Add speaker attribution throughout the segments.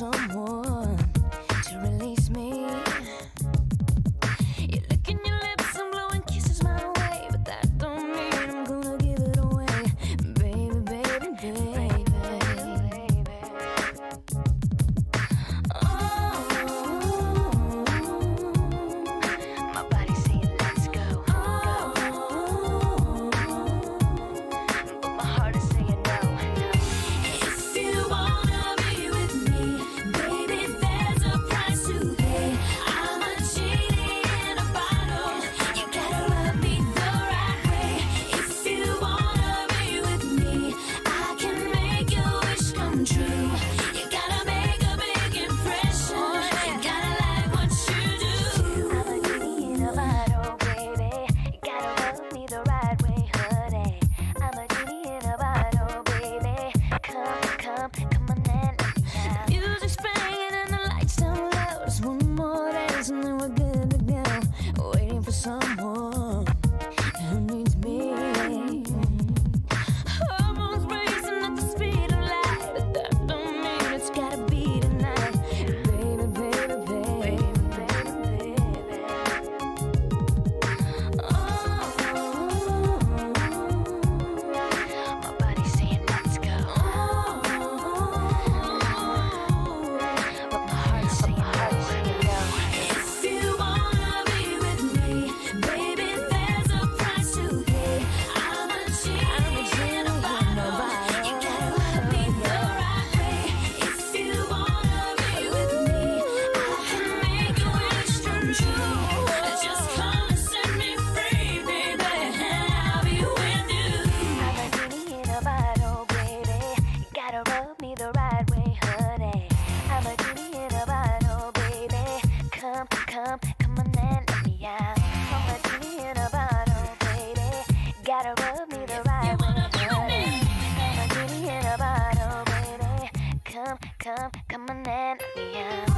Speaker 1: someone to release me. You're licking your lips and blowing kisses my way, but that don't mean I'm gonna give it away, baby, baby, baby. Oh, my body's saying let's go, go. But my heart is saying no, no. If you wanna be with me, baby, there's a price to pay. I'm a genie in a bottle. You gotta rub me the right way. If you wanna be with me, I can make your wish come true. You gotta make a big impression. You gotta like what you do. I'm a genie in a bottle, baby. You gotta rub me the right way, honey. I'm a genie in a bottle, baby. Come on and let me out. The music's banging and the lights down low. Just one more dance and then we're good to go. Waiting for someone who needs me. Hormones racing at the speed of light, but that don't mean it's gotta be tonight, baby, baby, baby, baby, baby. Oh, my body's saying let's go. But my heart's saying no. If you wanna be with me, baby, there's a price to pay. I'm a genie in a bottle. You gotta rub me the right way. If you wanna be with me, I can make your wish come true. Just come and set me free, baby, and I'll be with you. I'm a genie in a bottle, baby. You gotta rub me the right way, honey. I'm a genie in a bottle, baby. Come on and let me out. I'm a genie in a bottle, baby. Gotta rub me the right way, honey. I'm a genie in a bottle, baby. Come on and let me out.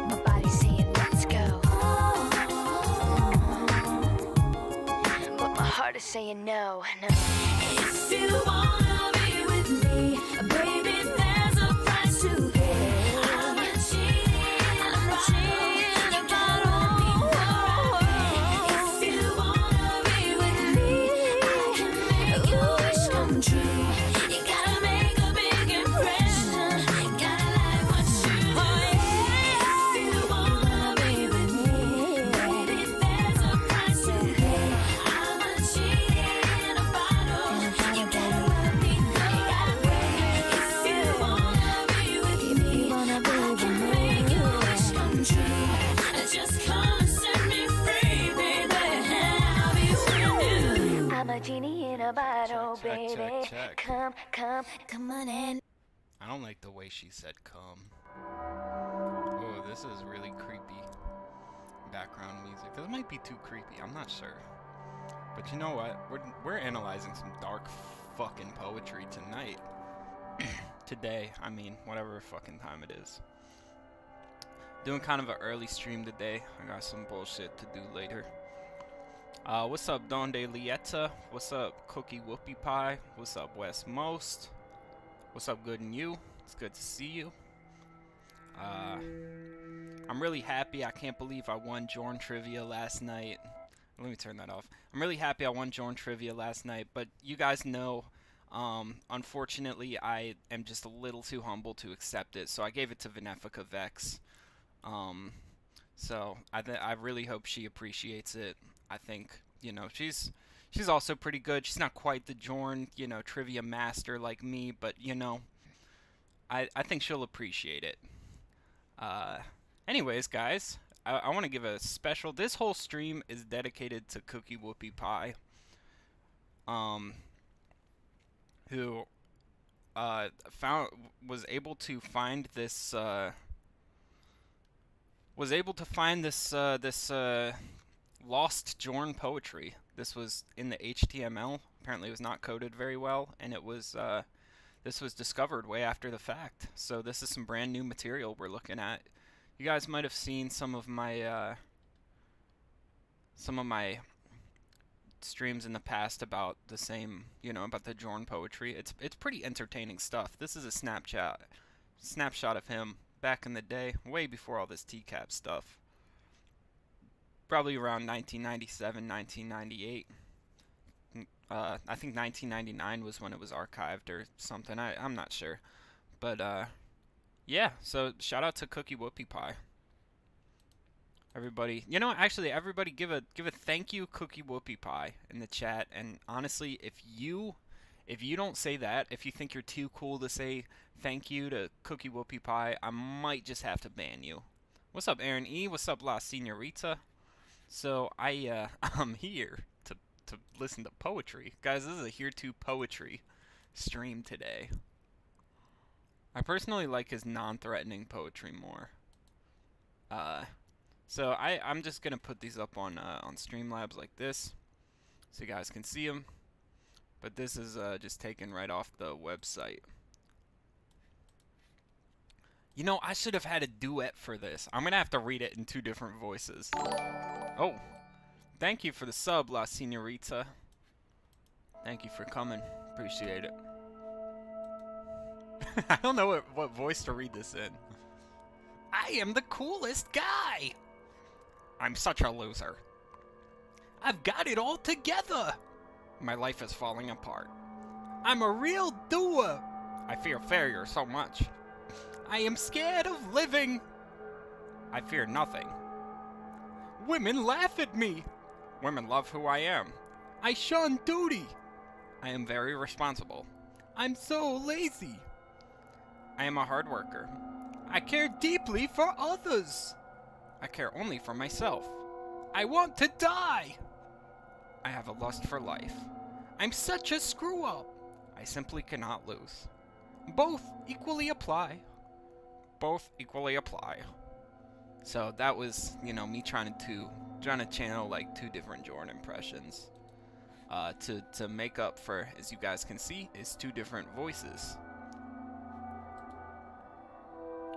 Speaker 1: My body's saying let's go, but my heart is saying no, no. If you wanna be with me, baby, there's a price to pay. I'm a genie in a bottle. If you wanna be with me, I can make your wish come true. You gotta make a big impression. Gotta like what you do. If you wanna be with me, baby, there's a price to pay. I'm a genie in a bottle. You gotta rub me the right way. If you wanna be with me, I can make your wish come true. Just come and set me free, baby, and I'll be with you. I'm a genie in a bottle,
Speaker 2: Check, check,
Speaker 1: baby.
Speaker 2: check.
Speaker 1: Come on in.
Speaker 2: I don't like the way she said come. Oh, this is really creepy background music. This might be too creepy, I'm not sure. But you know what? We're analyzing some dark fucking poetry tonight. Today, I mean, whatever fucking time it is. Doing kind of an early stream today. I got some bullshit to do later. What's up, Donde Lieta? What's up, Cookie Whoopie Pie? What's up, West Most? What's up, Good and You? It's good to see you. I'm really happy. I can't believe I won Jorrun Trivia last night. Let me turn that off. I'm really happy I won Jorrun Trivia last night, but you guys know, unfortunately, I am just a little too humble to accept it, so I gave it to Venefica Vex. So I really hope she appreciates it. I think, you know, she's also pretty good. She's not quite the Jorrun, you know, trivia master like me, but, you know, I think she'll appreciate it. Anyways, guys, I want to give a special... This whole stream is dedicated to Cookie Whoopie Pie, who was able to find this lost Jorrun poetry. This was in the HTML. Apparently it was not coded very well, and it was this was discovered way after the fact. So this is some brand new material we're looking at. You guys might have seen some of my streams in the past about the same, you know, about the Jorrun poetry. It's pretty entertaining stuff. This is a snapshot of him back in the day, way before all this TCAP stuff. Probably around 1997, 1998. I think 1999 was when it was archived or something. I'm not sure. But, yeah, so shout out to Cookie Whoopie Pie. Everybody, you know, actually, everybody give a thank you Cookie Whoopie Pie in the chat. And honestly, if you don't say that, if you think you're too cool to say thank you to Cookie Whoopie Pie, I might just have to ban you. What's up, Aaron E? What's up, La Senorita? So I'm here to listen to poetry, guys. This is a here to poetry stream today. I personally like his non-threatening poetry more. So I'm just gonna put these up on Streamlabs like this, so you guys can see them. But this is just taken right off the website. You know, I should have had a duet for this. I'm gonna have to read it in 2 different voices. Oh, thank you for the sub, La Senorita. Thank you for coming. Appreciate it. I don't know what voice to read this in. I am the coolest guy. I'm such a loser. I've got it all together. My life is falling apart. I'm a real doer. I fear failure so much. I am scared of living. I fear nothing. Women laugh at me. Women love who I am. I shun duty. I am very responsible. I'm so lazy. I am a hard worker. I care deeply for others. I care only for myself. I want to die. I have a lust for life. I'm such a screw-up. I simply cannot lose. Both equally apply. Both equally apply. So that was, you know, me trying to channel like 2 different Jorrun impressions. To make up for, as you guys can see, is 2 different voices.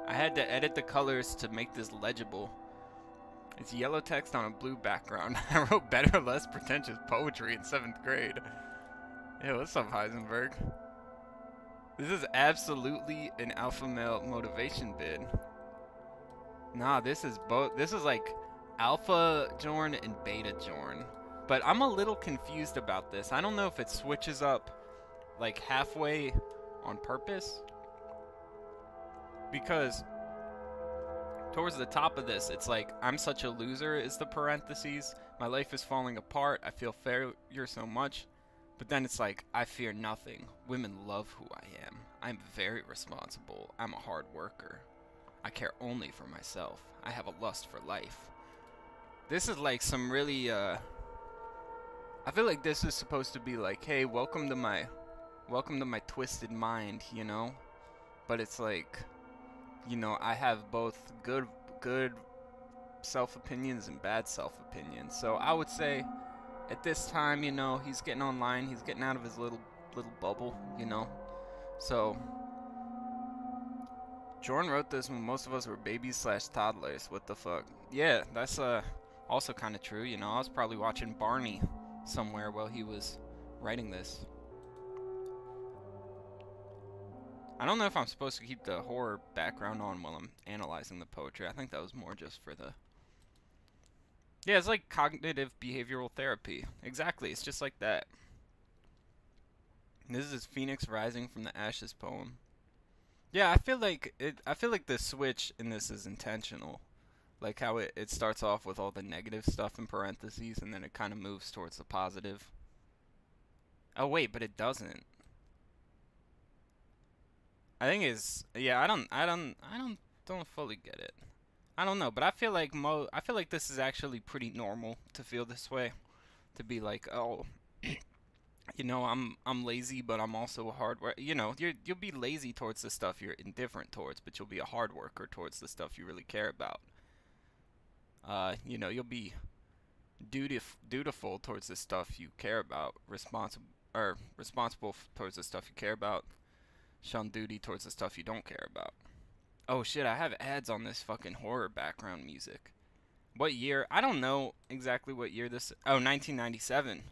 Speaker 2: I had to edit the colors to make this legible. It's yellow text on a blue background. I wrote better, less pretentious poetry in 7th grade. Yo, what's up, Heisenberg? This is absolutely an alpha male motivation bid. Nah, this is both. This is like alpha Jorrun and beta Jorrun. But I'm a little confused about this. I don't know if it switches up like halfway on purpose. Because towards the top of this, it's like, I'm such a loser is the parentheses. My life is falling apart. I feel failure so much. But then it's like, I fear nothing. Women love who I am. I'm very responsible. I'm a hard worker. I care only for myself. I have a lust for life. This is like some really, I feel like this is supposed to be like, hey, welcome to my twisted mind, you know? But it's like, you know, I have both good self-opinions and bad self-opinions. So I would say, at this time, you know, he's getting online, he's getting out of his little bubble, you know? So, Jorrun wrote this when most of us were babies / toddlers. What the fuck? Yeah, that's also kind of true, you know? I was probably watching Barney somewhere while he was writing this. I don't know if I'm supposed to keep the horror background on while I'm analyzing the poetry. I think that was more just for the... Yeah, it's like cognitive behavioral therapy. Exactly, it's just like that. This is Phoenix Rising from the Ashes poem. Yeah, I feel like the switch in this is intentional. Like how it starts off with all the negative stuff in parentheses and then it kind of moves towards the positive. Oh wait, but it doesn't. I think it's, yeah, I don't fully get it. I don't know, but I feel like this is actually pretty normal to feel this way, to be like, oh, you know, I'm lazy, but I'm also a hard worker. You know, you'll be lazy towards the stuff you're indifferent towards, but you'll be a hard worker towards the stuff you really care about. You know, you'll be dutiful towards the stuff you care about, responsible towards the stuff you care about, shun duty towards the stuff you don't care about. Oh shit, I have ads on this fucking horror background music. What year? I don't know exactly what year this... Oh, 1997.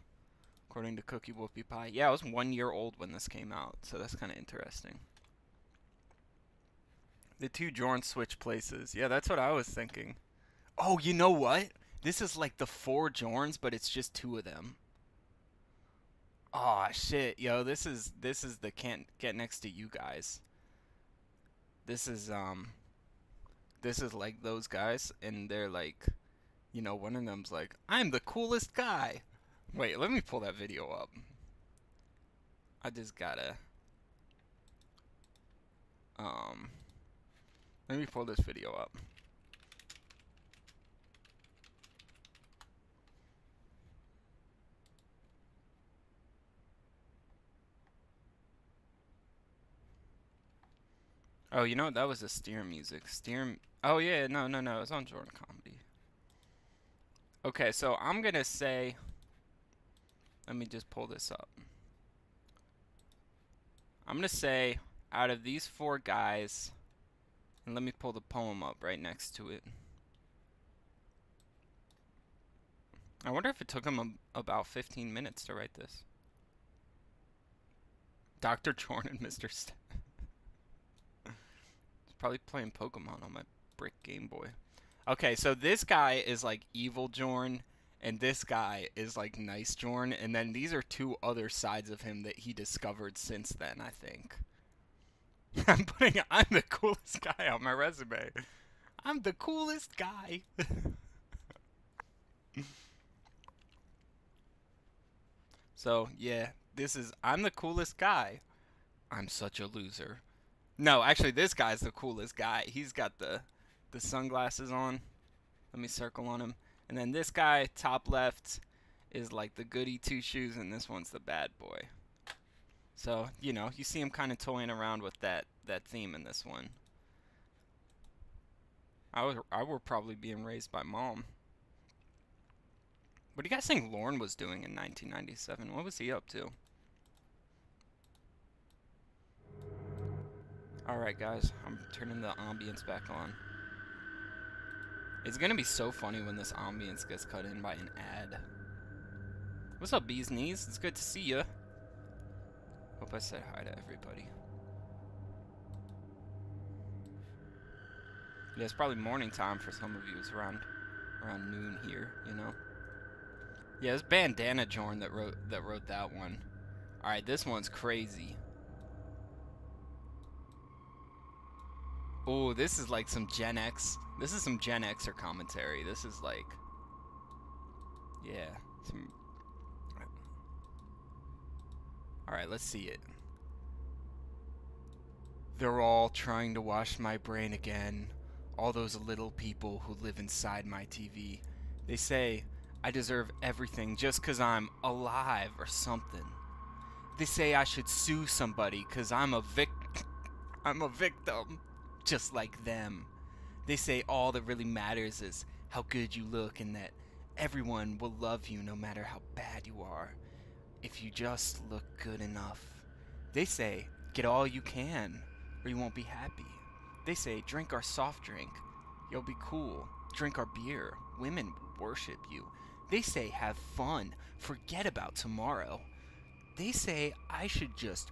Speaker 2: According to Cookie Whoopie Pie. Yeah, I was 1 year old when this came out, so that's kind of interesting. The two Jorrun switch places. Yeah, that's what I was thinking. Oh, you know what? This is like the 4 Jorruns, but it's just 2 of them. Oh shit, yo, this is the Can't Get Next to You guys. This is like those guys, and they're like, you know, one of them's like, I'm the coolest guy. Wait, let me pull that video up. I just gotta let me pull this video up. Oh, you know, that was the Steer music. Steer. Oh, yeah, no, it was on Jorrun Comedy. Okay, so I'm gonna say. Let me just pull this up. I'm gonna say, out of these 4 guys, and let me pull the poem up right next to it. I wonder if it took him about 15 minutes to write this. Dr. Jorrun and Mr. St. Probably playing Pokemon on my brick Game Boy. Okay, so this guy is like evil Jorrun, and this guy is like nice Jorrun, and then these are 2 other sides of him that he discovered since then, I think. I'm the coolest guy on my resume. I'm the coolest guy. So, yeah, I'm the coolest guy. I'm such a loser. No, actually, this guy's the coolest guy. He's got the sunglasses on. Let me circle on him. And then this guy, top left, is like the goody 2 shoes, and this one's the bad boy. So, you know, you see him kind of toying around with that theme in this one. I were probably being raised by mom. What do you guys think Lorne was doing in 1997? What was he up to? Alright guys, I'm turning the ambience back on. It's gonna be so funny when this ambience gets cut in by an ad. What's up, Bee's Knees? It's good to see ya. Hope I said hi to everybody. Yeah, it's probably morning time for some of you. It's around noon here, you know? Yeah, it's Bandana Jorrun that wrote that one. Alright, this one's crazy. Oh, this is like some Gen X. This is some Gen Xer commentary. This is like, yeah. Alright, let's see it. They're all trying to wash my brain again. All those little people who live inside my TV. They say I deserve everything just 'cause I'm alive or something. They say I should sue somebody 'cause I'm a victim. Just like them. They say all that really matters is how good you look and that everyone will love you no matter how bad you are, if you just look good enough. They say get all you can or you won't be happy. They say drink our soft drink, you'll be cool. Drink our beer, women worship you. They say have fun, forget about tomorrow. They say I should just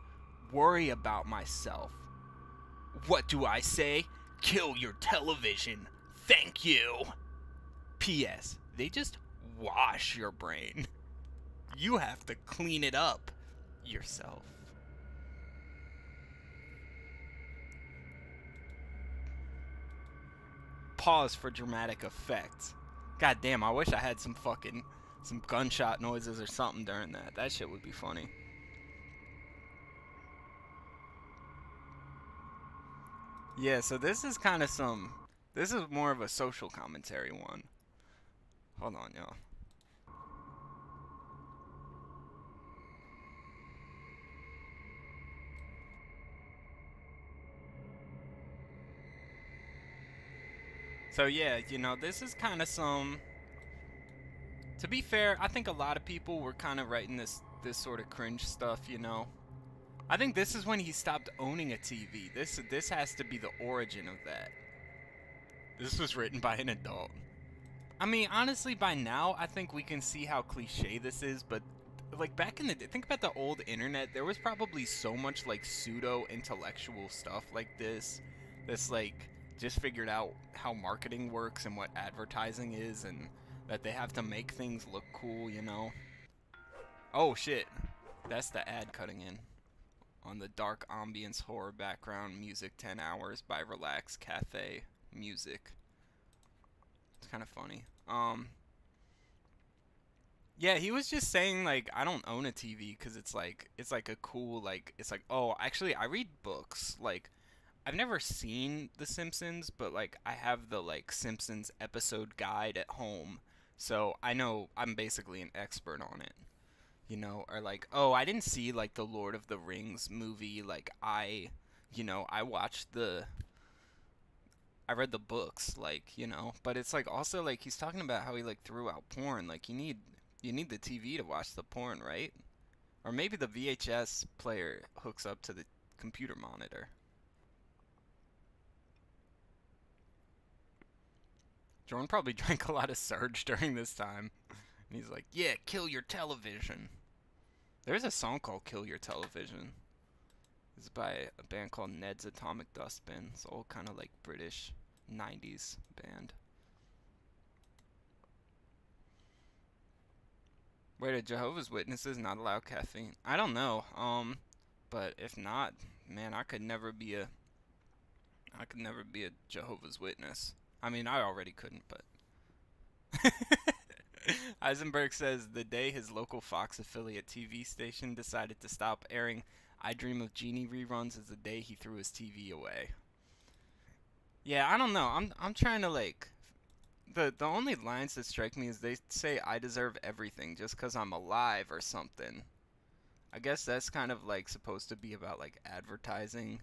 Speaker 2: worry about myself. What do I say? Kill your television. Thank you. P.S. They just wash your brain. You have to clean it up yourself. Pause for dramatic effect. God damn, I wish I had some gunshot noises or something during that. That shit would be funny. Yeah, so this is kind of this is more of a social commentary one. Hold on, y'all. So yeah, you know, this is kind of to be fair, I think a lot of people were kind of writing this sort of cringe stuff, you know. I think this is when he stopped owning a TV. This has to be the origin of that. This was written by an adult. I mean, honestly, by now, I think we can see how cliche this is, but like back in the day, think about the old internet. There was probably so much like pseudo intellectual stuff like this. That's like just figured out how marketing works and what advertising is, and that they have to make things look cool, you know. Oh shit, that's the ad cutting in on the dark ambience horror background music. 10 hours by Relax Cafe Music. It's kind of funny. Yeah, he was just saying like I don't own a TV because it's like a cool like it's like oh actually I read books like I've never seen The Simpsons but like I have the like Simpsons episode guide at home, so I know I'm basically an expert on it, you know. Or like oh I didn't see like the Lord of the Rings movie, like you know I watched the I read the books, like, you know, but it's like also like he's talking about how he like threw out porn. Like you need the TV to watch the porn, right? Or maybe the VHS player hooks up to the computer monitor. Jordan probably drank a lot of Surge during this time. And he's like, "Yeah, kill your television." There's a song called "Kill Your Television." It's by a band called Ned's Atomic Dustbin. It's all kind of like British 90s band. Wait, are Jehovah's Witnesses not allow caffeine? I don't know. But if not, man, I could never be a Jehovah's Witness. I mean, I already couldn't, but Eisenberg says the day his local Fox affiliate TV station decided to stop airing I Dream of Jeannie reruns is the day he threw his TV away. Yeah, I don't know. I'm trying to like the only lines that strike me is they say I deserve everything just 'cause I'm alive or something. I guess that's kind of like supposed to be about like advertising.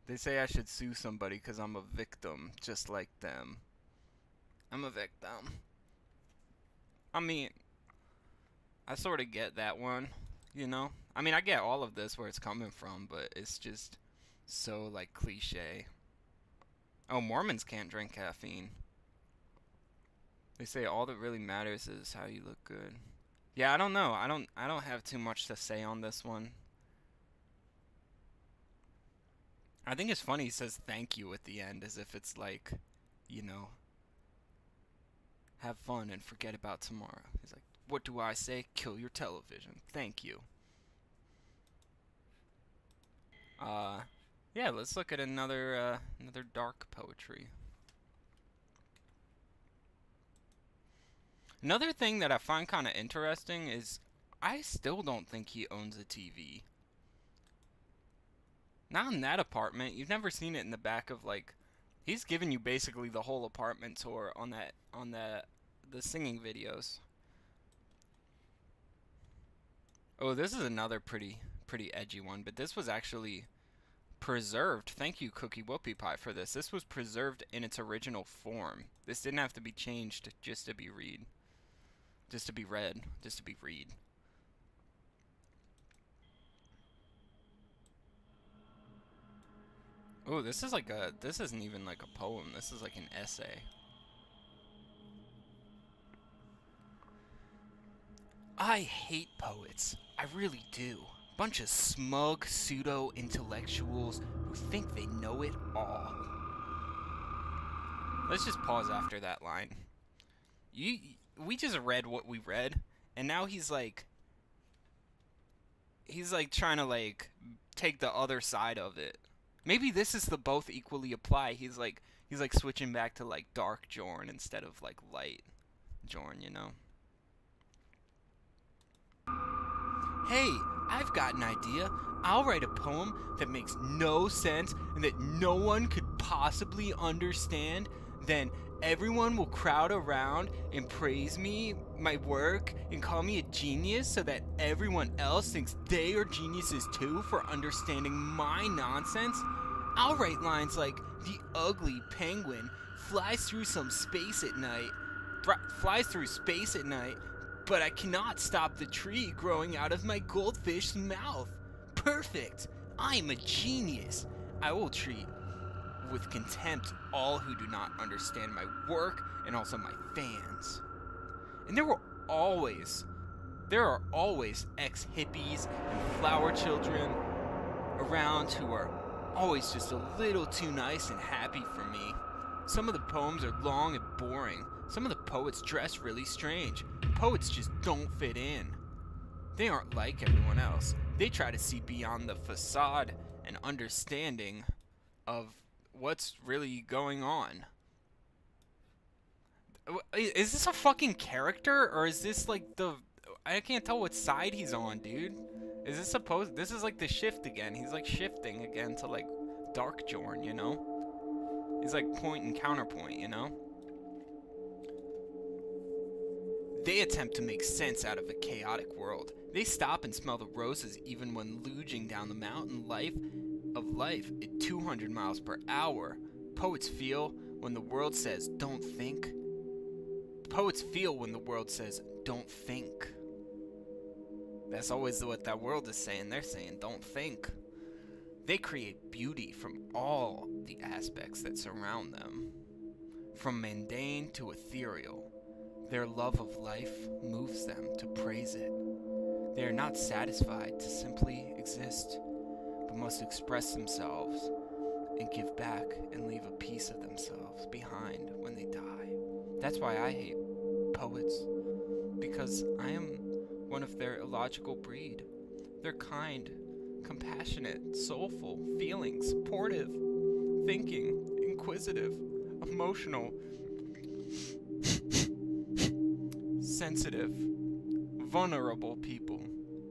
Speaker 2: They say I should sue somebody 'cause I'm a victim just like them. I'm a victim. I mean, I sort of get that one, you know? I mean, I get all of this where it's coming from, but it's just so like cliche. Oh, Mormons can't drink caffeine. They say all that really matters is how you look good. Yeah, I don't know. I don't have too much to say on this one. I think it's funny he says thank you at the end as if it's like, you know, have fun and forget about tomorrow. He's like, what do I say? Kill your television. Thank you. Yeah, let's look at another dark poetry. Another thing that I find kind of interesting is I still don't think he owns a TV. Not in that apartment. You've never seen it in the back of like he's given you basically the whole apartment tour on the singing videos. Oh, this is another pretty edgy one, but this was actually preserved. Thank you, Cookie Whoopie Pie, for this. This was preserved in its original form. This didn't have to be changed just to be read. Just to be read. Just to be read. Oh, this isn't even like a poem. This is like an essay. I hate poets. I really do. Bunch of smug pseudo-intellectuals who think they know it all. Let's just pause after that line. We just read what we read, and now he's like trying to like take the other side of it. Maybe this is the both equally apply. He's like switching back to like dark Jorrun instead of like light Jorrun, you know? Hey, I've got an idea. I'll write a poem that makes no sense and that no one could possibly understand. Then everyone will crowd around and praise me, my work, and call me a genius so that everyone else thinks they are geniuses too for understanding my nonsense. I'll write lines like, the ugly penguin flies through space at night, but I cannot stop the tree growing out of my goldfish's mouth. Perfect! I'm a genius! I will treat with contempt all who do not understand my work and also my fans. And there There are always ex-hippies and flower children around who are always just a little too nice and happy for me. Some of the poems are long and boring. Some of the poets dress really strange. Poets just don't fit in. They aren't like everyone else. They try to see beyond the facade and understanding of what's really going on. Is this a fucking character, or is this like the... I can't tell what side he's on, dude. Is this supposed... This is like the shift again. He's like shifting again to like Dark Jorrun, you know? He's like point and counterpoint, you know? They attempt to make sense out of a chaotic world. They stop and smell the roses even when luging down the mountain of life at 200 miles per hour. Poets feel when the world says, don't think. Poets feel when the world says, don't think. That's always what that world is saying. They're saying, don't think. They create beauty from all the aspects that surround them. From mundane to ethereal. Their love of life moves them to praise it. They are not satisfied to simply exist, but must express themselves and give back and leave a piece of themselves behind when they die. That's why I hate poets, because I am one of their illogical breed. They're kind, compassionate, soulful, feeling, supportive, thinking, inquisitive, emotional, sensitive, vulnerable people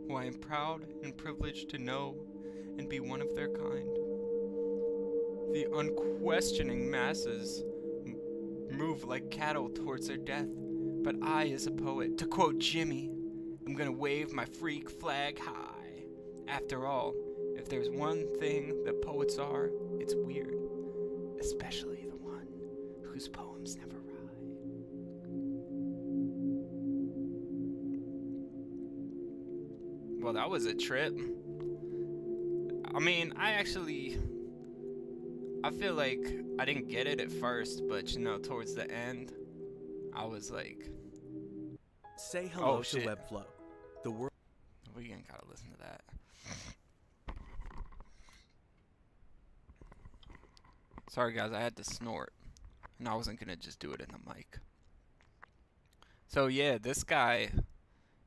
Speaker 2: who I am proud and privileged to know and be one of their kind. The unquestioning masses move like cattle towards their death, but I, as a poet, to quote Jimmy, I'm gonna wave my freak flag high. After all, if there's one thing that poets are, it's weird, especially the one whose poems never ride. Well, that was a trip. I mean, I feel like I didn't get it at first, but you know, towards the end, I was like,
Speaker 3: say hello to
Speaker 2: shit.
Speaker 3: Webflow. The world.
Speaker 2: We ain't gotta listen to that. Sorry guys, I had to snort, and I wasn't gonna just do it in the mic. So yeah, this guy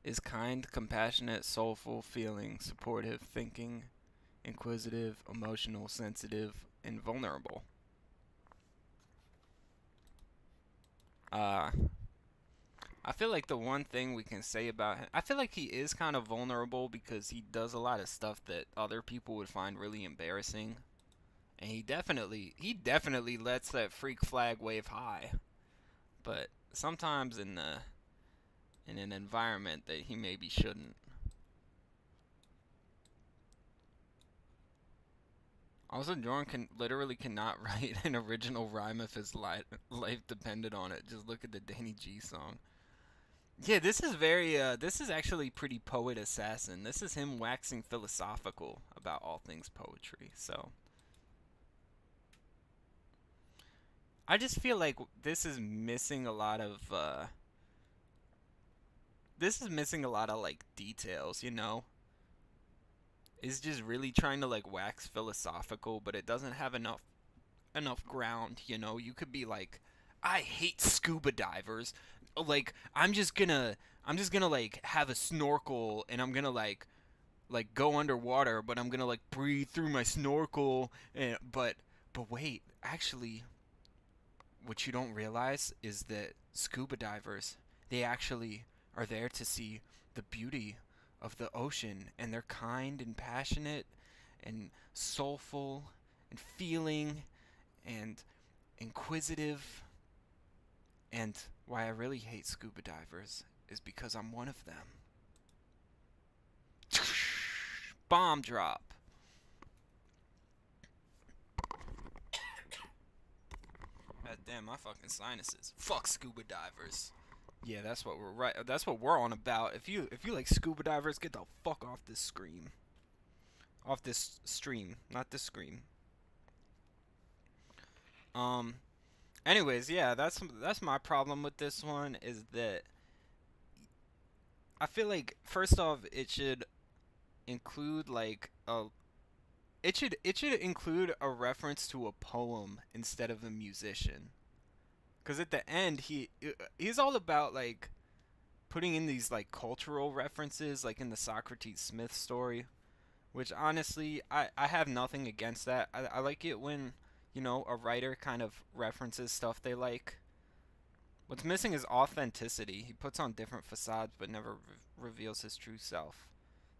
Speaker 2: is kind, compassionate, soulful, feeling, supportive, thinking, inquisitive, emotional, sensitive, and vulnerable. I feel like the one thing we can say about him, I feel like he is kind of vulnerable because he does a lot of stuff that other people would find really embarrassing. And he definitely lets that freak flag wave high. But sometimes in an environment that he maybe shouldn't. Also, Jorrun literally cannot write an original rhyme if his life depended on it. Just look at the Danny G song. Yeah, this is actually pretty poet assassin. This is him waxing philosophical about all things poetry. So I just feel like this is missing a lot of like details, you know? It's just really trying to like wax philosophical, but it doesn't have enough ground, you know? You could be like, I hate scuba divers. Like I'm just gonna like have a snorkel and I'm gonna like go underwater, but I'm gonna like breathe through my snorkel and but wait, actually what you don't realize is that scuba divers, they actually are there to see the beauty of the ocean, and they're kind and passionate and soulful and feeling and inquisitive. And why I really hate scuba divers is because I'm one of them. Bomb drop. God damn, my fucking sinuses. Fuck scuba divers. Yeah, that's what we're on about. If you like scuba divers, get the fuck off this screen. Off this stream, not this screen. Anyways, yeah, that's my problem with this one, is that I feel like first off, it should include like a it should include a reference to a poem instead of a musician. Cuz at the end he's all about like putting in these like cultural references like in the Socrates Smith story, which honestly I have nothing against that. I like it when, you know, a writer kind of references stuff they like. What's missing is authenticity. He puts on different facades but never reveals his true self.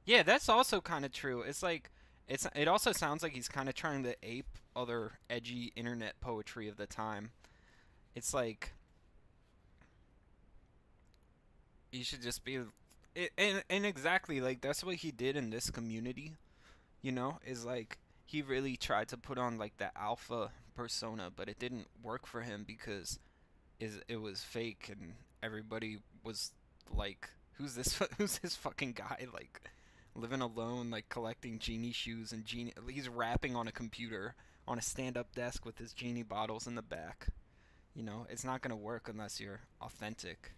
Speaker 2: Yeah, that's also kind of true. It's like it also sounds like he's kind of trying to ape other edgy internet poetry of the time. It's like you should just be and exactly like that's what he did in this community, you know, is like he really tried to put on like the alpha persona, but it didn't work for him because it was fake and everybody was like, who's this who's this fucking guy like living alone like collecting genie shoes and genie, he's rapping on a computer on a stand-up desk with his genie bottles in the back. You know, it's not going to work unless you're authentic.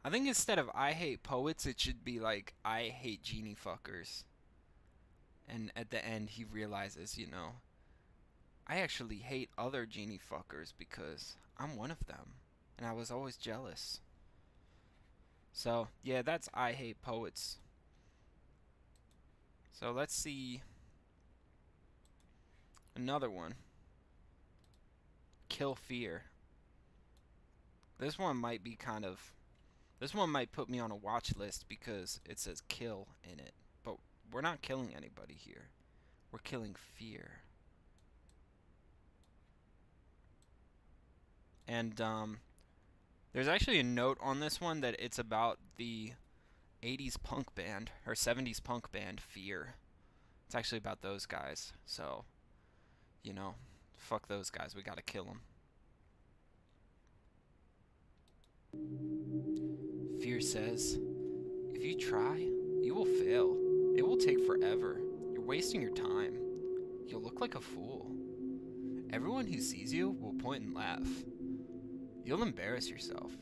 Speaker 2: I think instead of I hate poets, it should be like I hate genie fuckers. And at the end, he realizes, you know, I actually hate other genie fuckers because I'm one of them. And I was always jealous. So, yeah, that's I hate poets. So let's see another one. Kill fear. This one might be kind of... This one might put me on a watch list because it says kill in it. But we're not killing anybody here. We're killing fear. And there's actually a note on this one that it's about the 80s punk band, or 70s punk band, Fear. It's actually about those guys. So, you know, fuck those guys. We gotta kill them. Fear says, if you try, you will fail. It will take forever. You're wasting your time. You'll look like a fool. Everyone who sees you will point and laugh. You'll embarrass yourself.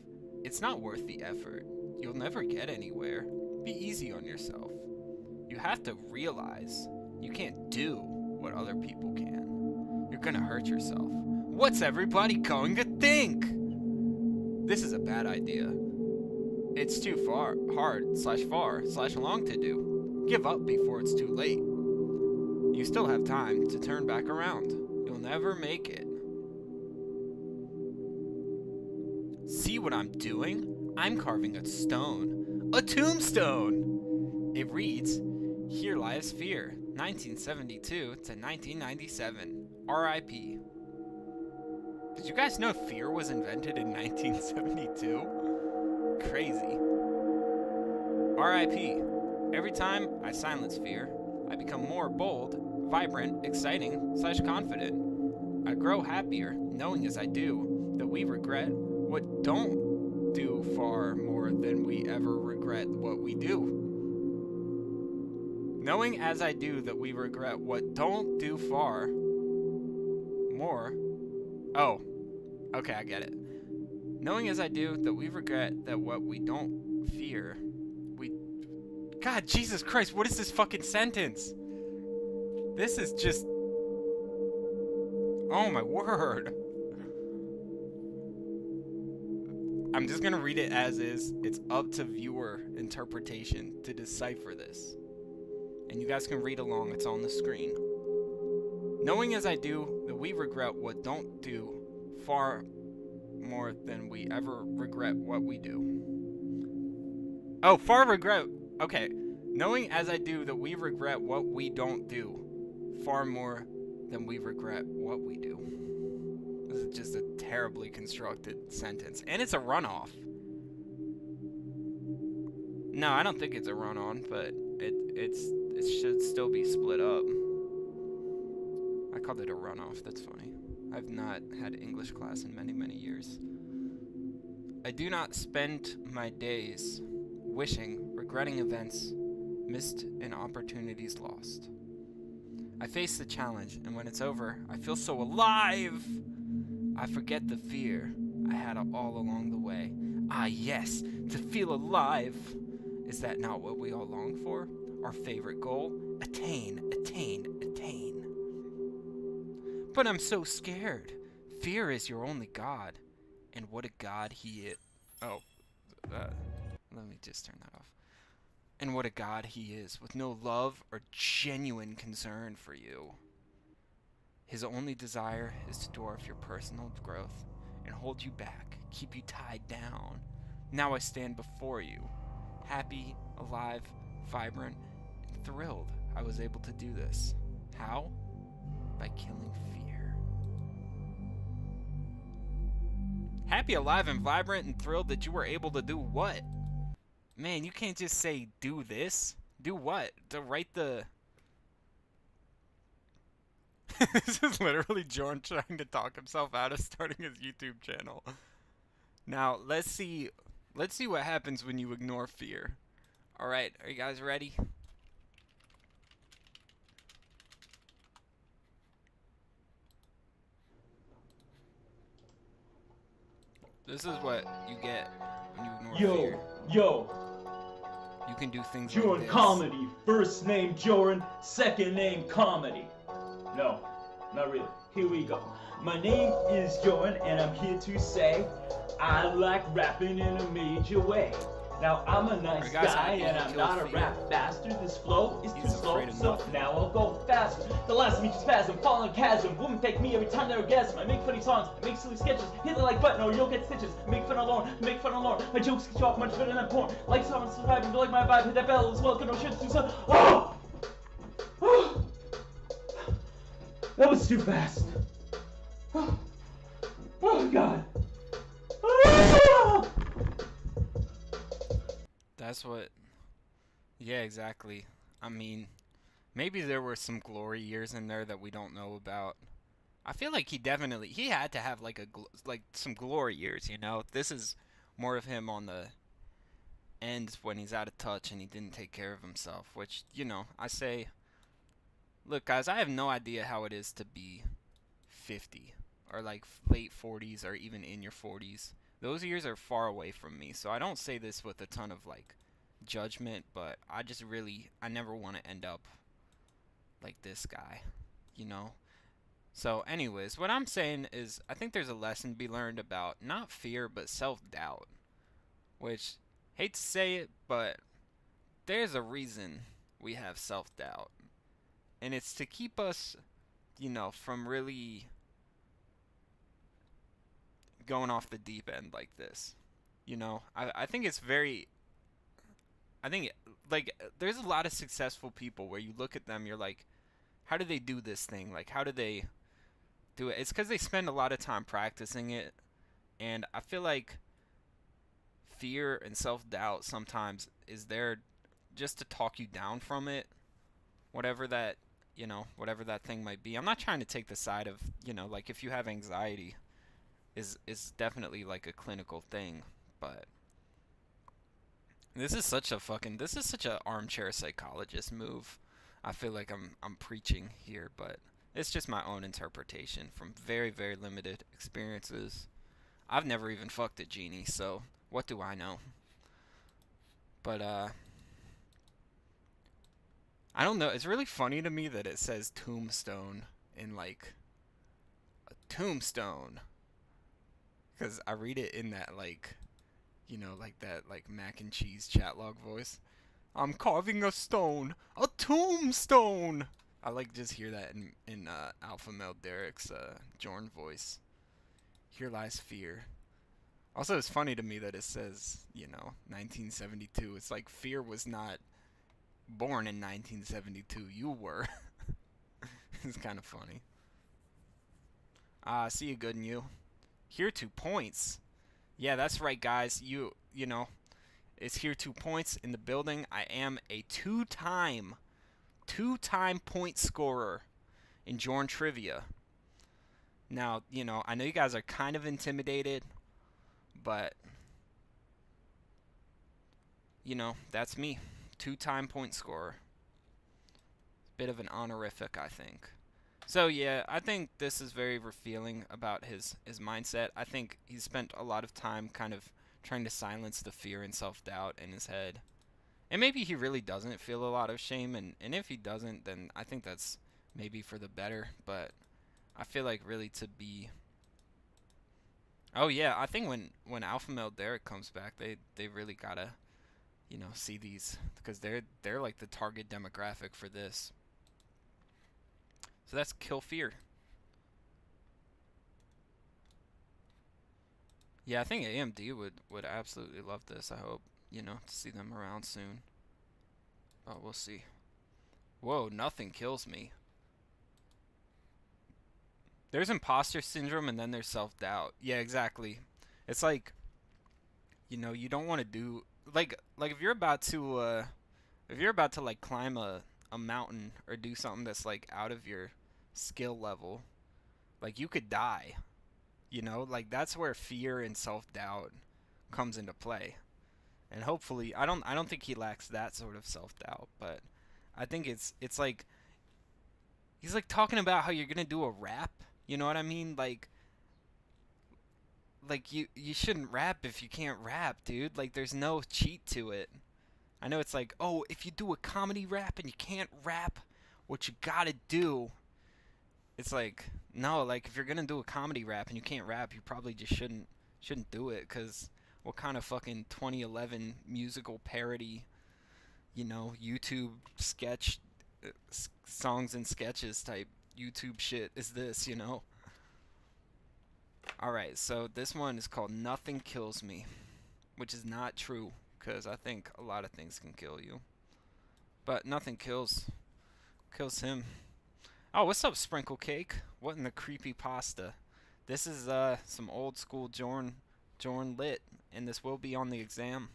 Speaker 2: It's not worth the effort. You'll never get anywhere. Be easy on yourself. You have to realize you can't do what other people can. You're gonna hurt yourself. What's everybody going to think? This is a bad idea. It's too hard/far/long to do. Give up before it's too late. You still have time to turn back around. You'll never make it. See what I'm doing? I'm carving a stone. A tombstone! It reads, Here Lies Fear, 1972 to 1997. R.I.P. Did you guys know fear was invented in 1972? Crazy. R.I.P. Every time I silence fear, I become more bold, vibrant, exciting/confident. I grow happier, knowing as I do that we regret what don't do far more than we ever regret what we do. Knowing as I do that we regret what don't do far more. Oh, okay, I get it. Knowing as I do that we regret that what we don't fear, we... God, Jesus Christ, what is this fucking sentence? This is just... Oh my word. I'm just gonna read it as is. It's up to viewer interpretation to decipher this. And you guys can read along, it's on the screen. Knowing as I do that we regret what don't do far more than we ever regret what we do. Oh, far regret. Okay. Knowing as I do that we regret what we don't do far more than we regret what we do. This is just a terribly constructed sentence. And it's a runoff. No, I don't think it's a run-on, but it should still be split up. I called it a runoff, that's funny. I've not had English class in many, many years. I do not spend my days wishing, regretting events missed and opportunities lost. I face the challenge, and when it's over, I feel so alive! I forget the fear I had all along the way. Ah, yes, to feel alive. Is that not what we all long for? Our favorite goal? Attain, attain, attain. But I'm so scared. Fear is your only god. And what a god he is. Oh, let me just turn that off. And what a god he is, with no love or genuine concern for you. His only desire is to dwarf your personal growth and hold you back, keep you tied down. Now I stand before you, happy, alive, vibrant, and thrilled I was able to do this. How? By killing fear. Happy, alive, and vibrant, and thrilled that you were able to do what? Man, you can't just say, do this. Do what? To write the... This is literally Jorrun trying to talk himself out of starting his YouTube channel. Now, let's see what happens when you ignore fear. Alright, are you guys ready? This is what you get when you ignore fear.
Speaker 4: Yo,
Speaker 2: You can do things like
Speaker 4: Jorrun
Speaker 2: this.
Speaker 4: Comedy. First name Jorrun, second name Comedy. No, not really. Here we go. My name is Jorrun, and I'm here to say I like rapping in a major way. Now I'm a nice
Speaker 2: guys
Speaker 4: guy,
Speaker 2: happy
Speaker 4: and
Speaker 2: he
Speaker 4: I'm
Speaker 2: killed
Speaker 4: not a
Speaker 2: fear?
Speaker 4: rap bastard. This flow is
Speaker 2: He's
Speaker 4: too slow,
Speaker 2: afraid of
Speaker 4: so
Speaker 2: nothing.
Speaker 4: now I'll go faster. The last meet spasm, falling chasm. Women take me every time they orgasm. I make funny songs, I make silly sketches. Hit the like button or you'll get stitches. Make fun alone, make fun alone. My jokes get you off much better than porn. Like someone surviving, like my vibe, hit that bell as well. No shit too soon. Oh! Oh! That was too fast. Oh, oh God. Ah!
Speaker 2: That's what... Yeah, exactly. I mean, maybe there were some glory years in there that we don't know about. I feel like he had to have like some glory years, you know? This is more of him on the end when he's out of touch and he didn't take care of himself, which, you know, I say, look guys, I have no idea how it is to be 50 or like late 40s or even in your 40s. Those years are far away from me, so I don't say this with a ton of like judgment, but I never want to end up like this guy, you know? So anyways, what I'm saying is I think there's a lesson to be learned about not fear but self-doubt, which, hate to say it, but there's a reason we have self-doubt, and it's to keep us, you know, from really going off the deep end like this. You know, I think it's very... I think, like, there's a lot of successful people where you look at them, you're like, how do they do this thing? Like, how do they do it? It's because they spend a lot of time practicing it, and I feel like fear and self-doubt sometimes is there just to talk you down from it, whatever that, you know, whatever that thing might be. I'm not trying to take the side of, you know, like, if you have anxiety, is definitely like a clinical thing, but this is such a armchair psychologist move. I feel like I'm preaching here, but it's just my own interpretation from very, very limited experiences. I've never even fucked a genie, so what do I know? But I don't know. It's really funny to me that it says tombstone in like a tombstone, because I read it in that like, you know, like that like mac and cheese chat log voice. I'm carving a stone, a tombstone. I like just hear that in Alpha Male Derek's Jorrun voice. Here lies fear. Also, it's funny to me that it says, you know, 1972. It's like fear was not born in 1972. You were. It's kind of funny. See you, good and you. Here 2 points. Yeah, that's right, guys. You know, it's here 2 points in the building. I am a two-time point scorer in Jorrun trivia. Now, you know, I know you guys are kind of intimidated, but you know, that's me. Two-time point scorer. Bit of an honorific, I think. So yeah, I think this is very revealing about his mindset. I think he spent a lot of time kind of trying to silence the fear and self-doubt in his head. And maybe he really doesn't feel a lot of shame, and if he doesn't, then I think that's maybe for the better. But I feel like really to be... Oh yeah, I think when Alpha Male Derek comes back, they really gotta, you know, see these, because they're like the target demographic for this. So that's Kill Fear. Yeah, I think AMD would absolutely love this. I hope, you know, to see them around soon. Oh, we'll see. Whoa, Nothing Kills Me. There's imposter syndrome and then there's self-doubt. Yeah, exactly. It's like, you know, you don't want to do like if you're about to like climb a mountain or do something that's like out of your skill level, like you could die. You know, like that's where fear and self-doubt comes into play. And hopefully, I don't think he lacks that sort of self-doubt, but I think it's like he's like talking about how you're going to do a rap, you know what I mean? Like you shouldn't rap if you can't rap, dude. Like there's no cheat to it. I know it's like, "Oh, if you do a comedy rap and you can't rap, what you got to do." It's like, no, like if you're gonna do a comedy rap and you can't rap, you probably just shouldn't do it. Cause what kind of fucking 2011 musical parody, you know, YouTube sketch, songs and sketches type YouTube shit is this, you know? All right, so this one is called Nothing Kills Me, which is not true, cause I think a lot of things can kill you, but nothing kills him. Oh, what's up, Sprinkle Cake? What in the creepy pasta? This is some old school Jorrun lit, and this will be on the exam.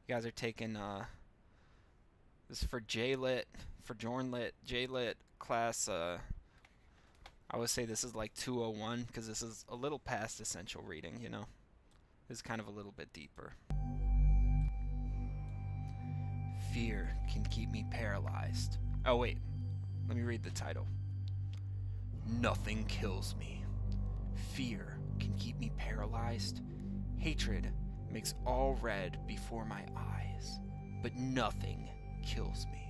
Speaker 2: You guys are taking this is for J lit, for Jorrun lit, J lit class. I would say this is like 201 because this is a little past essential reading. You know, this is kind of a little bit deeper. Fear can keep me paralyzed. Oh wait, let me read the title. Nothing kills me. Fear can keep me paralyzed. Hatred makes all red before my eyes. But nothing kills me.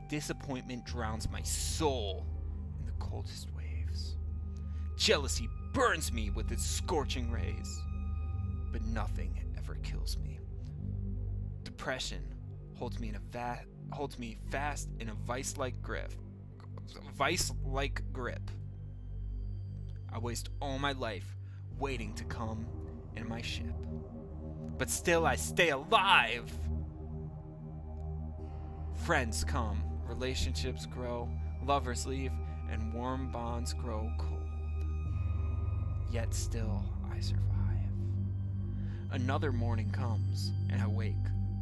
Speaker 2: Disappointment drowns my soul in the coldest waves. Jealousy burns me with its scorching rays. But nothing ever kills me. Depression holds me fast in a vice-like grip. I waste all my life waiting to come in my ship. But still I stay alive! Friends come, relationships grow, lovers leave, and warm bonds grow cold. Yet still I survive. Another morning comes, and I wake.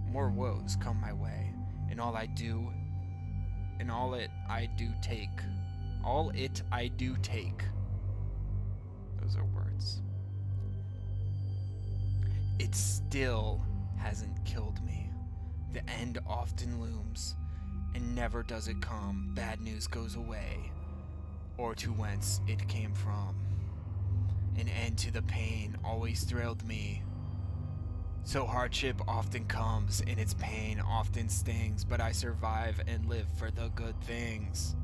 Speaker 2: More woes come my way, and all it I do take. Those are words. It still hasn't killed me. The end often looms, and never does it come. Bad news goes away, or to whence it came from. An end to the pain always thrilled me. So hardship often comes, and its pain often stings, but I survive and live for the good things.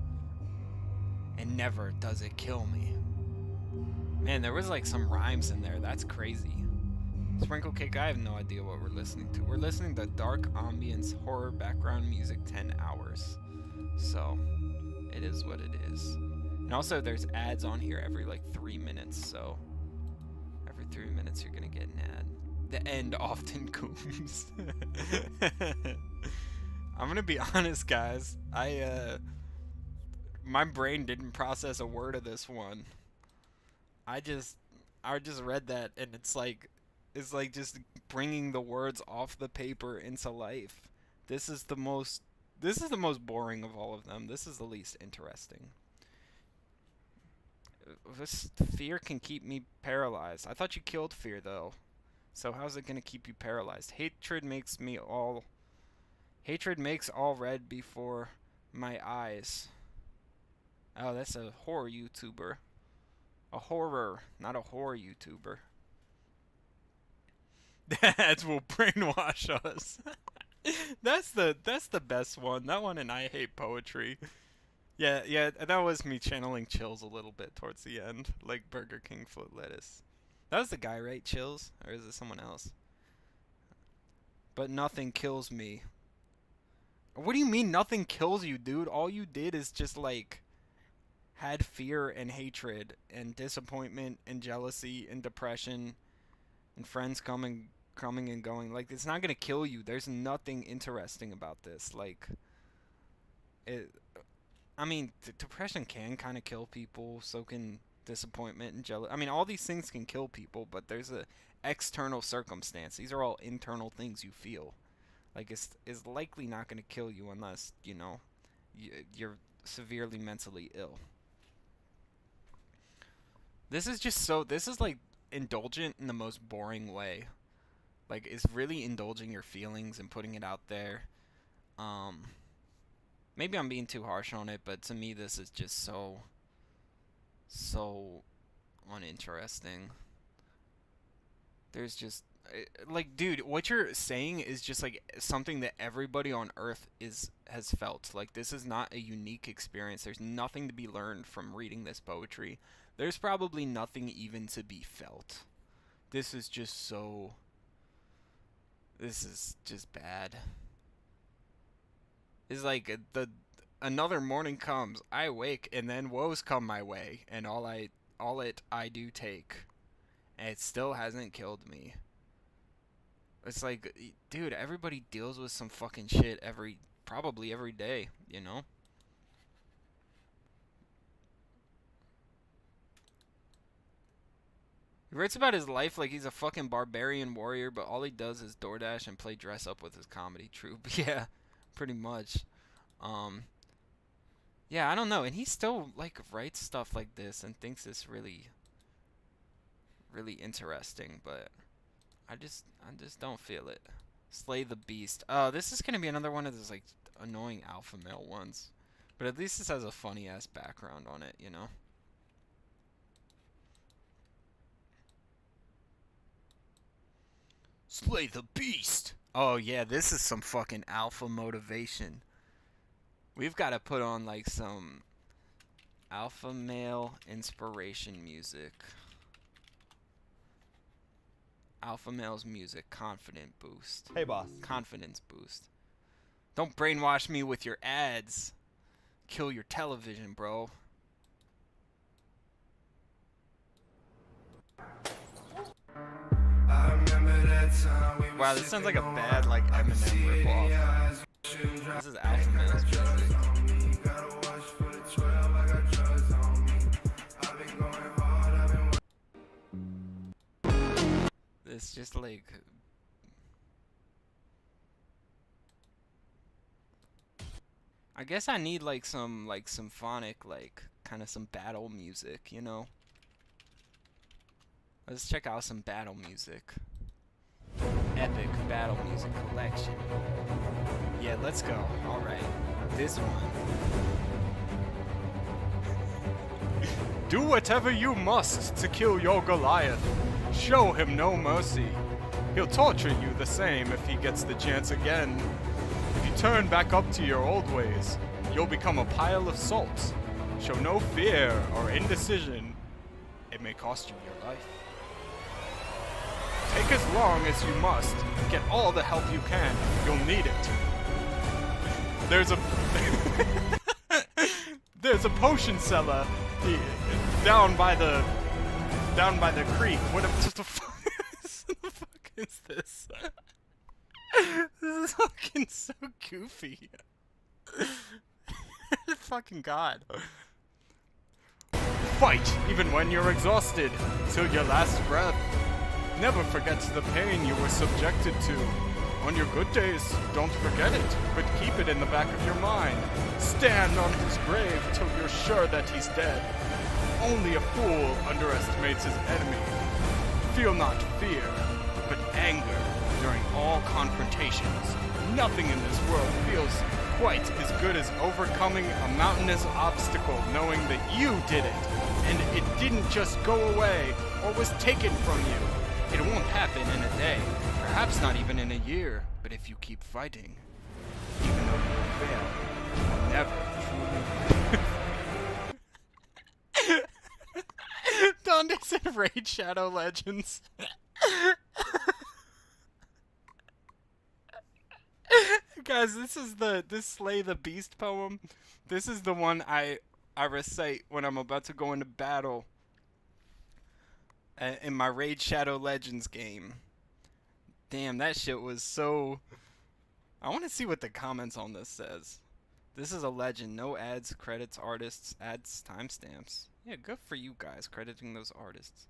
Speaker 2: And never does it kill me. Man, there was like some rhymes in there. That's crazy. Sprinkle Cake, I have no idea what we're listening to. We're listening to dark ambience horror background music 10 hours. So, it is what it is. And also, there's ads on here every like 3 minutes. So, every 3 minutes you're gonna get an ad. The end often comes. I'm gonna be honest, guys. My brain didn't process a word of this one. I just read that, and it's like just bringing the words off the paper into life. This is the most boring of all of them. This is the least interesting. This fear can keep me paralyzed. I thought you killed fear though. So how's it gonna keep you paralyzed? Hatred makes all red before my eyes. Oh, that's a horror YouTuber. A horror, not a horror YouTuber. Dads will brainwash us. That's the best one. That one and I Hate Poetry. Yeah, that was me channeling Chills a little bit towards the end, like Burger King foot lettuce. That was the guy, right? Chills, or is it someone else? But nothing kills me. What do you mean nothing kills you, dude? All you did is just like had fear and hatred and disappointment and jealousy and depression and friends coming and going. Like, it's not gonna kill you. There's nothing interesting about this. Like, I mean, depression can kind of kill people. So can disappointment and jealousy. I mean, all these things can kill people, but there's a external circumstance. These are all internal things you feel. Like, it's likely not gonna kill you unless, you know, you're severely mentally ill. This is just so, this is like indulgent in the most boring way. Like, it's really indulging your feelings and putting it out there. Maybe I'm being too harsh on it, but to me this is just so uninteresting. There's just, like, dude, what you're saying is just like something that everybody on earth has felt. Like, this is not a unique experience. There's nothing to be learned from reading this poetry. There's probably nothing even to be felt. This is just so, this is just bad. It's like another morning comes, I wake, and then woes come my way, and all I do take, and it still hasn't killed me. It's like, dude, everybody deals with some fucking shit probably every day, you know? He writes about his life like he's a fucking barbarian warrior, but all he does is DoorDash and play dress up with his comedy troupe. Yeah, pretty much. Yeah, I don't know, and he still like writes stuff like this and thinks it's really interesting, but I just don't feel it. Slay the Beast. Oh, this is gonna be another one of those like annoying alpha male ones, but at least this has a funny ass background on it, you know. Slay the Beast. Oh yeah, this is some fucking alpha motivation. We've got to put on like some alpha male inspiration music. Alpha male's music, confident boost.
Speaker 3: Hey, boss.
Speaker 2: Confidence boost. Don't brainwash me with your ads. Kill your television, bro. Wow, this sounds like a bad like Eminem ripoff. This is alpha male's music. It's just like, I guess I need like some symphonic, like kind of some battle music, you know. Let's check out some battle music. Epic battle music collection. Yeah, let's go. Alright. This one. Do whatever you must to kill your Goliath. Show him no mercy. He'll torture you the same if he gets the chance again. If you turn back up to your old ways, you'll become a pile of salt. Show no fear or indecision. It may cost you your life. Take as long as you must. Get all the help you can. You'll need it. There's a potion cellar down by the creek. What the fuck is this? This is fucking so goofy. Fucking God. Fight even when you're exhausted, till your last breath. Never forget the pain you were subjected to. On your good days, don't forget it, but keep it in the back of your mind. Stand on his grave till you're sure that he's dead. Only a fool underestimates his enemy. Feel not fear, but anger during all confrontations. Nothing in this world feels quite as good as overcoming a mountainous obstacle knowing that you did it, and it didn't just go away or was taken from you. It won't happen in a day. Perhaps not even in a year, but if you keep fighting, even though you will fail, you will never truly. Donde said Raid Shadow Legends. Guys, this Slay the Beast poem. This is the one I recite when I'm about to go into battle in my Raid Shadow Legends game. Damn, that shit was so... I want to see what the comments on this says. This is a legend. No ads, credits, artists, ads, timestamps. Yeah, good for you guys crediting those artists.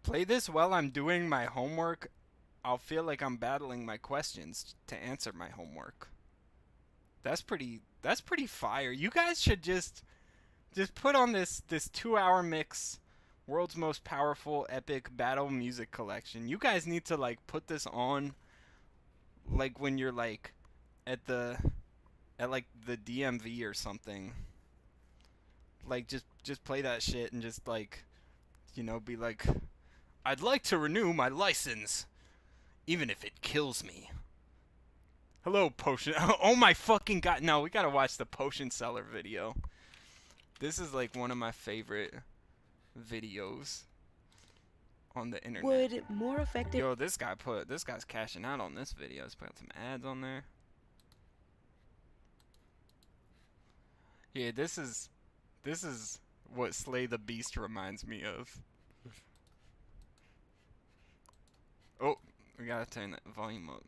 Speaker 2: Play this while I'm doing my homework. I'll feel like I'm battling my questions to answer my homework. That's pretty fire. You guys should just put on this 2-hour mix, world's most powerful epic battle music collection. You guys need to like put this on like when you're like at like the DMV or something. Like just play that shit and just like, you know, be like, I'd like to renew my license, even if it kills me. Hello, potion. Oh my fucking god! No, we gotta watch the potion seller video. This is like one of my favorite videos on the internet.
Speaker 5: Would more effective...
Speaker 2: Yo, this guy's cashing out on this video. He's putting some ads on there. Yeah, this is what Slay the Beast reminds me of. Oh, we gotta turn that volume up.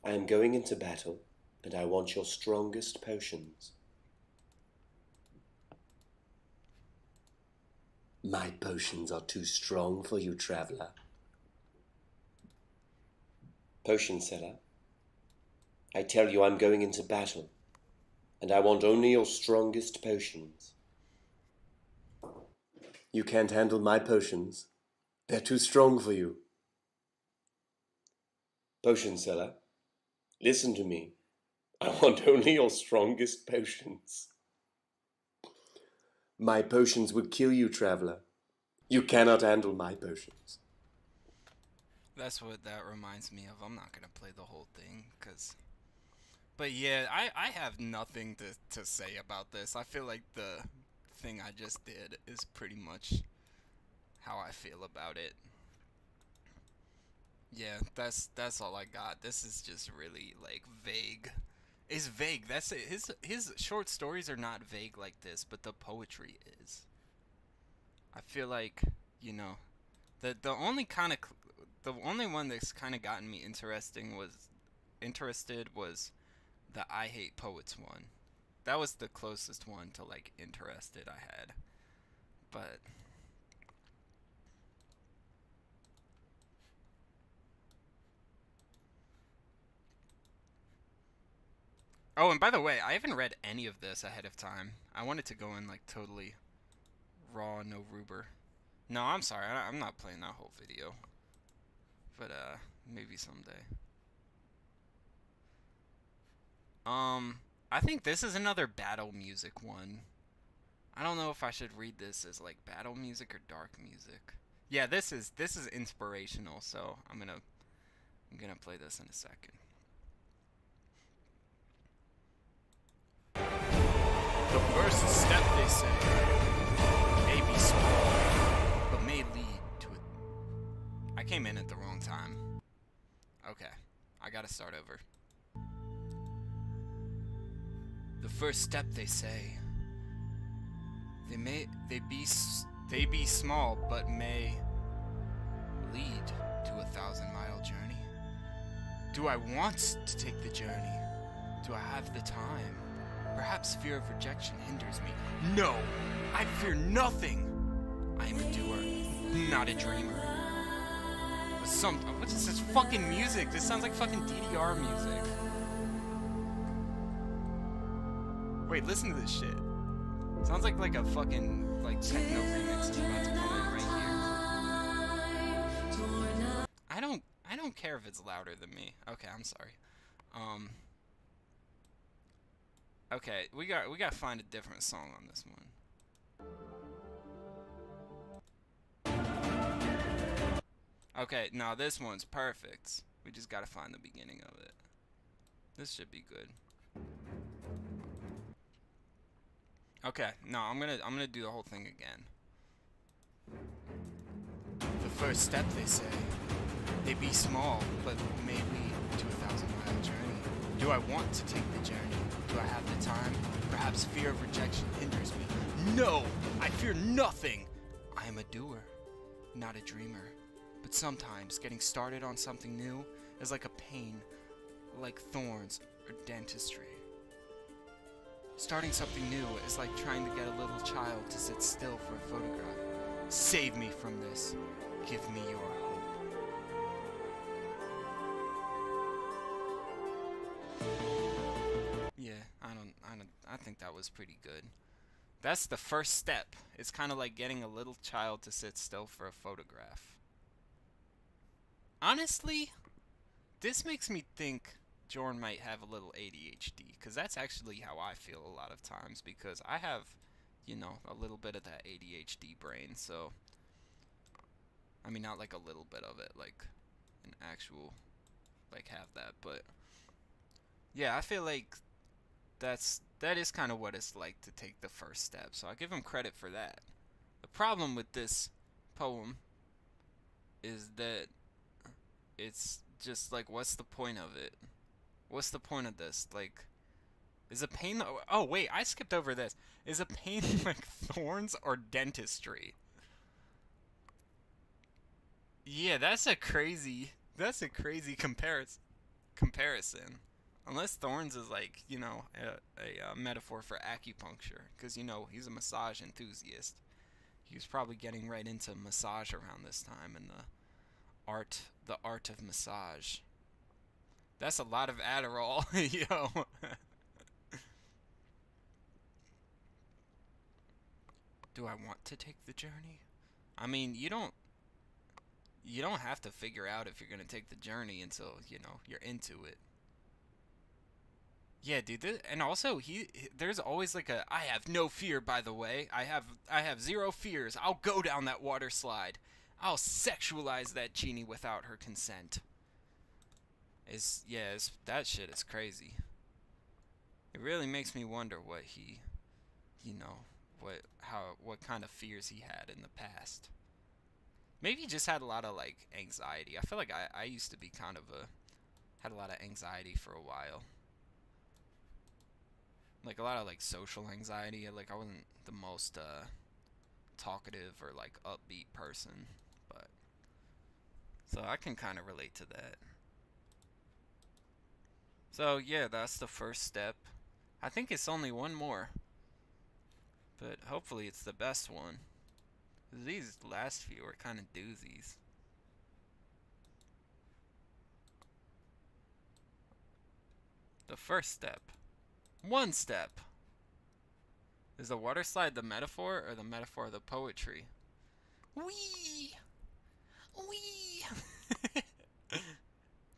Speaker 6: I am going into battle, and I want your strongest potions. My potions are too strong for you, traveler. Potion seller, I tell you I'm going into battle, and I want only your strongest potions. You can't handle my potions. They're too strong for you. Potion seller, listen to me. I want only your strongest potions. My potions would kill you, traveler. You cannot handle my potions.
Speaker 2: That's what that reminds me of. I'm not gonna play the whole thing, but yeah, I have nothing to say about this. I feel like the thing I just did is pretty much how I feel about it. Yeah, that's all I got. This is just really like vague. It's vague. That's it. His short stories are not vague like this, but the poetry is. I feel like, you know, the only one that's kind of gotten me interested was the I Hate Poets one. That was the closest one to like interested I had. But oh, and by the way, I haven't read any of this ahead of time. I wanted to go in like totally raw, no ruber. No, I'm sorry, I'm not playing that whole video. But maybe someday. I think this is another battle music one. I don't know if I should read this as like battle music or dark music. Yeah, this is inspirational, so I'm gonna play this in a second. The first step, they say, may be small, but may lead to it. I came in at the wrong time. Okay, I gotta start over. The first step, they say, they be small, but may lead to a 1,000-mile journey. Do I want to take the journey? Do I have the time? Perhaps fear of rejection hinders me. No! I fear nothing! I am a doer, not a dreamer. What is this fucking music? This sounds like fucking DDR music. Wait, listen to this shit. Sounds like a fucking like techno remix is about to come in right here. I don't care if it's louder than me. Okay, I'm sorry. Okay, we gotta find a different song on this one. Okay, now this one's perfect. We just gotta find the beginning of it. This should be good. Okay, no, I'm gonna do the whole thing again. The first step, they say. They be small, but may lead to a 1,000-mile journey. Do I want to take the journey? Do I have the time? Perhaps fear of rejection hinders me. No! I fear nothing! I am a doer, not a dreamer. But sometimes getting started on something new is like a pain, like thorns or dentistry. Starting something new is like trying to get a little child to sit still for a photograph. Save me from this. Give me your hope. Yeah, I think that was pretty good. That's the first step. It's kind of like getting a little child to sit still for a photograph. Honestly, this makes me think Jorrun might have a little ADHD, because that's actually how I feel a lot of times, because I have, you know, a little bit of that ADHD brain, so, I mean, not like a little bit of it, like an actual, like, have that, but, yeah, I feel like that is kind of what it's like to take the first step, so I give him credit for that. The problem with this poem is that it's just like, what's the point of it? What's the point of this? Like, is a pain... Oh, wait, I skipped over this. Is a pain like thorns or dentistry? Yeah, that's a crazy comparison. Unless thorns is like, you know, a metaphor for acupuncture. Because, you know, he's a massage enthusiast. He was probably getting right into massage around this time and the art of massage. That's a lot of Adderall, yo. Do I want to take the journey? I mean, you don't have to figure out if you're gonna take the journey until, you know, you're into it. Yeah, dude. And also, there's always like a, I have no fear. By the way, I have zero fears. I'll go down that water slide. I'll sexualize that genie without her consent. That shit is crazy. It really makes me wonder what he, you know, what kind of fears he had in the past. Maybe he just had a lot of like anxiety. I feel like I used to be kind of had a lot of anxiety for a while. Like a lot of like social anxiety. Like I wasn't the most talkative or like upbeat person, but so I can kind of relate to that. So yeah, that's the first step. I think it's only one more, but hopefully it's the best one. These last few are kind of doozies. The first step. One step. Is the water slide the metaphor or the metaphor of the poetry? Wee! Wee!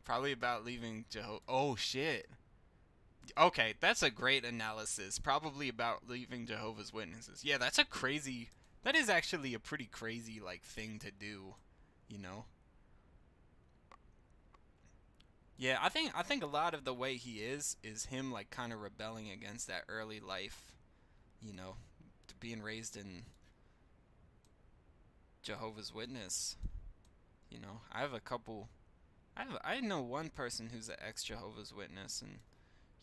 Speaker 2: Probably about leaving Jehovah. Oh, shit. Okay, that's a great analysis. Probably about leaving Jehovah's Witnesses. Yeah, that's a crazy... That is actually a pretty crazy, like, thing to do, you know? Yeah, I think a lot of the way he is him, like, kind of rebelling against that early life, you know, being raised in Jehovah's Witness. You know, I have a couple... I know one person who's an ex-Jehovah's Witness, and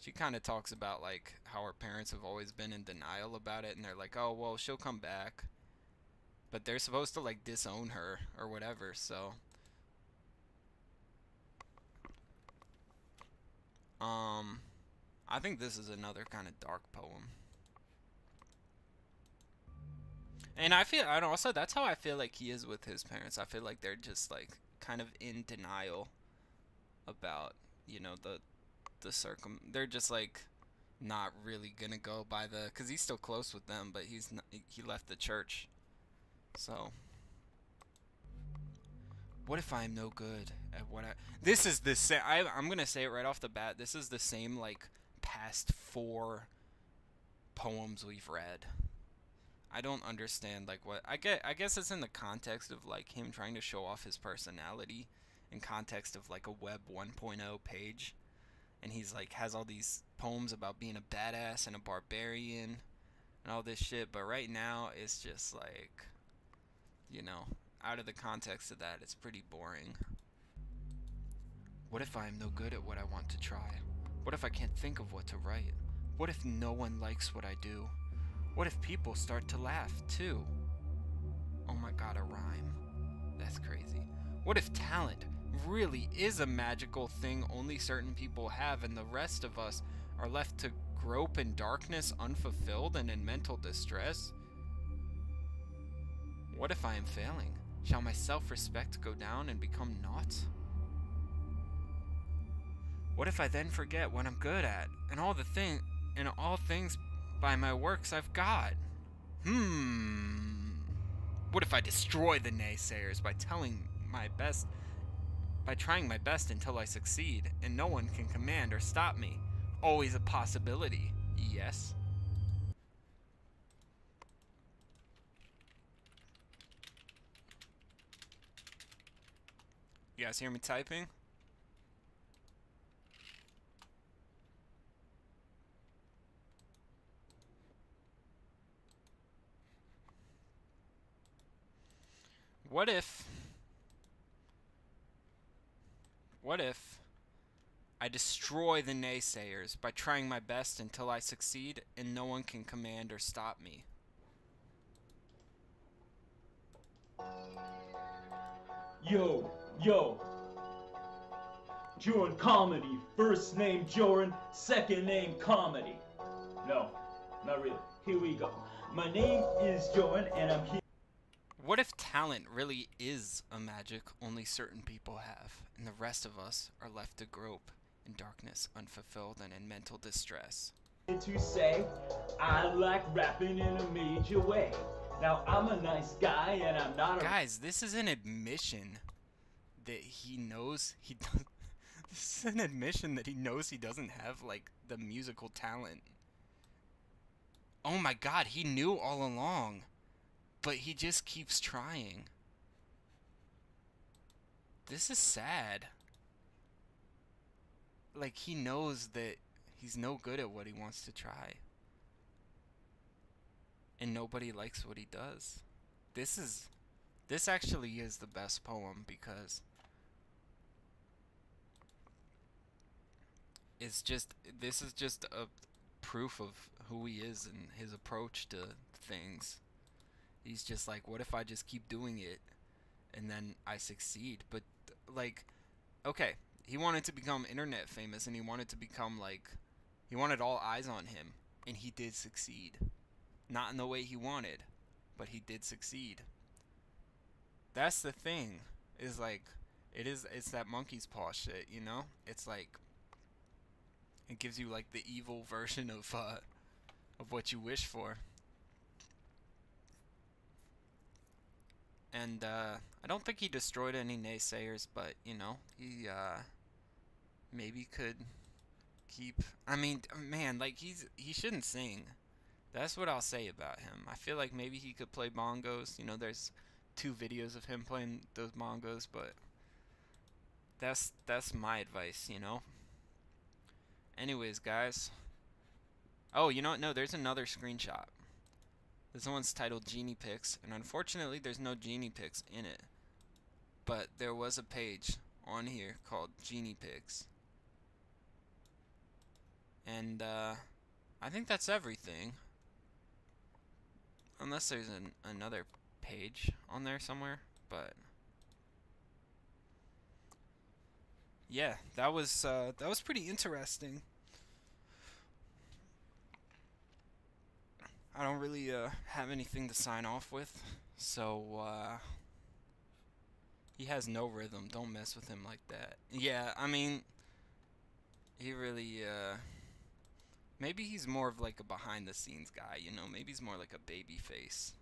Speaker 2: she kind of talks about, like, how her parents have always been in denial about it, and they're like, oh, well, she'll come back. But they're supposed to, like, disown her or whatever, so... I think this is another kind of dark poem. And also, that's how I feel like he is with his parents. I feel like they're just, like, kind of in denial about, you know, they're just, like, not really gonna go by because he's still close with them, but he left the church. So, what if I am no good at what this is the same, I'm gonna say it right off the bat, this is the same, like, past 4 poems we've read. I don't understand like what I guess it's in the context of like him trying to show off his personality in context of like a web 1.0 page, and he's like has all these poems about being a badass and a barbarian and all this shit, but right now it's just like, you know, out of the context of that, it's pretty boring. What if I am no good at what I want to try? What if I can't think of what to write? What if no one likes what I do? What if people start to laugh too? Oh my god, a rhyme. That's crazy. What if talent really is a magical thing only certain people have, and the rest of us are left to grope in darkness, unfulfilled, and in mental distress? What if I am failing? Shall my self-respect go down and become naught? What if I then forget what I'm good at, and all things by my works I've got? What if I destroy the naysayers by trying my best until I succeed, and no one can command or stop me? Always a possibility, yes. You guys hear me typing? What if I destroy the naysayers by trying my best until I succeed and no one can command or stop me?
Speaker 4: Yo, Jorrun Comedy. First name Jorrun, second name Comedy. No, not really. Here we go. My name is Jorrun, and I'm here.
Speaker 2: What if talent really is a magic only certain people have, and the rest of us are left to grope in darkness, unfulfilled, and in mental distress?
Speaker 4: To say I like rapping in a major way. Now I'm a nice guy, and I'm not a.
Speaker 2: Guys, this is an admission that he knows he does. This is an admission that he knows he doesn't have like the musical talent. Oh my god, he knew all along, but he just keeps trying. This is sad. Like, he knows that he's no good at what he wants to try, and nobody likes what he does. This actually is the best poem, because this is just a proof of who he is and his approach to things. He's just like, what if I just keep doing it and then I succeed? But like, okay, he wanted to become internet famous, and he wanted to become like, he wanted all eyes on him, and he did succeed. Not in the way he wanted, but he did succeed. That's the thing, is like, it's that monkey's paw shit, you know? It's like, it gives you like the evil version of what you wish for. And I don't think he destroyed any naysayers, but you know, he maybe could keep. I mean, man, like he shouldn't sing. That's what I'll say about him. I feel like maybe he could play bongos. You know, there's 2 videos of him playing those bongos, but that's my advice, you know. Anyways, guys. Oh, you know what? No, there's another screenshot. This one's titled Genie Pics, and unfortunately there's no Genie Pics in it. But there was a page on here called Genie Pics. And I think that's everything. Unless there's another page on there somewhere, but yeah, that was pretty interesting. I don't really have anything to sign off with, so he has no rhythm. Don't mess with him like that. Yeah, I mean, he really maybe he's more of like a behind the scenes guy, you know? Maybe he's more like a baby face.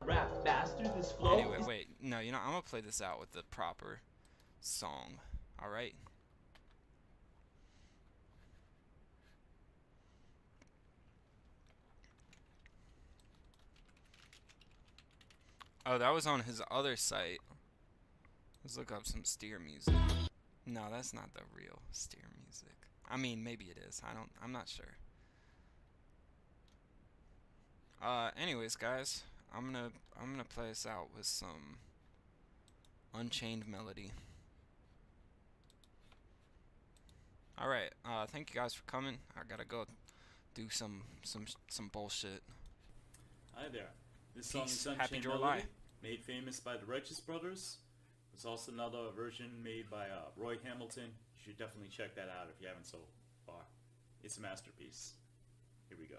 Speaker 4: Rap faster, this flow.
Speaker 2: Anyway, wait. No, you know, I'm gonna play this out with the proper song. Alright? Oh, that was on his other site. Let's look up some steer music. No, that's not the real steer music. I mean, maybe it is. I'm not sure. Anyways, guys, I'm gonna play us out with some Unchained Melody. All right. Thank you guys for coming. I gotta go do some bullshit.
Speaker 5: Hi there. This song
Speaker 2: Peace.
Speaker 5: is
Speaker 2: Happy
Speaker 5: Unchained
Speaker 2: July.
Speaker 5: Melody, made famous by the Righteous Brothers. There's also another version made by Roy Hamilton. You should definitely check that out if you haven't so far. It's a masterpiece. Here we go.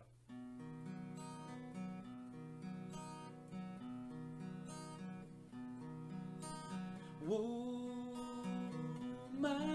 Speaker 5: Woman,